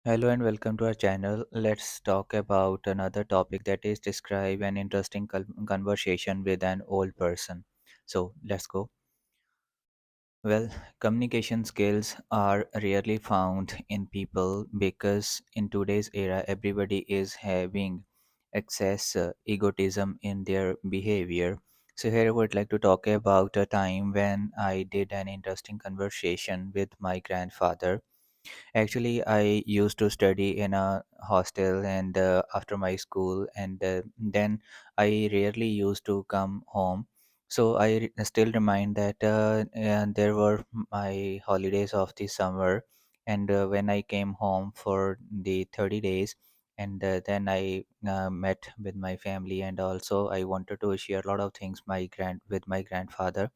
Hello and welcome to our channel. Let's talk about another topic that is describe an interesting conversation with an old person. So let's go. Well, communication skills are rarely found in people because in today's era everybody is having excess egotism in their behavior. So here I would like to talk about a time when I did an interesting conversation with my grandfather. Actually, I used to study in a hostel and after my school, and then I rarely used to come home. So still remind that there were my holidays of the summer, and when I came home for the 30 days, and then I met with my family, and also I wanted to share a lot of things with my grandfather.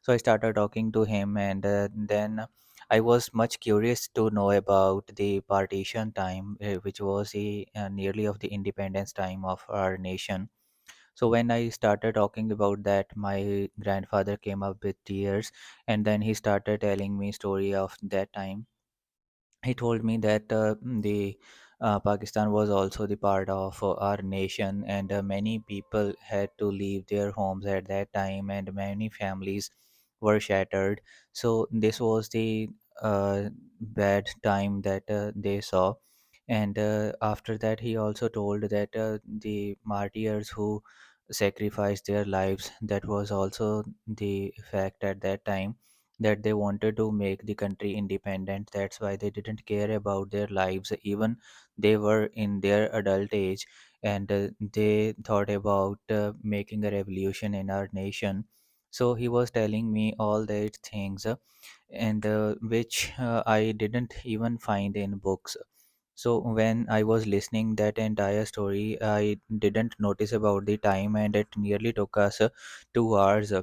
So I started talking to him, and then I was much curious to know about the partition time, which was the nearly of the independence time of our nation. So when I started talking about that, my grandfather came up with tears, and then he started telling me story of that time. He told me that the Pakistan was also the part of our nation, and many people had to leave their homes at that time, and many families were shattered. So this was the bad time that they saw. And after that, he also told that the martyrs who sacrificed their lives, that was also the fact at that time, that they wanted to make the country independent. That's why they didn't care about their lives, even they were in their adult age, and they thought about making a revolution in our nation. So he was telling me all these things, and which I didn't even find in books. So when I was listening that entire story, I didn't notice about the time, and it nearly took us 2 hours.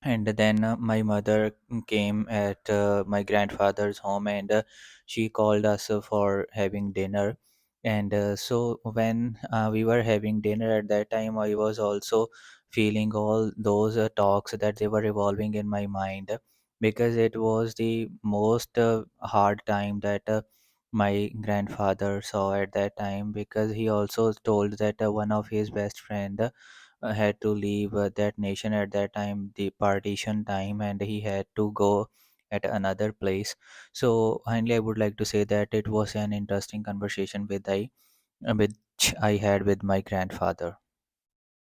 And then my mother came at my grandfather's home, and she called us for having dinner. And so when we were having dinner at that time, I was also feeling all those talks that they were revolving in my mind, because it was the most hard time that my grandfather saw at that time, because he also told that one of his best friend had to leave that nation at that time, the partition time, and he had to go at another place. So finally, I would like to say that it was an interesting conversation which I had with my grandfather.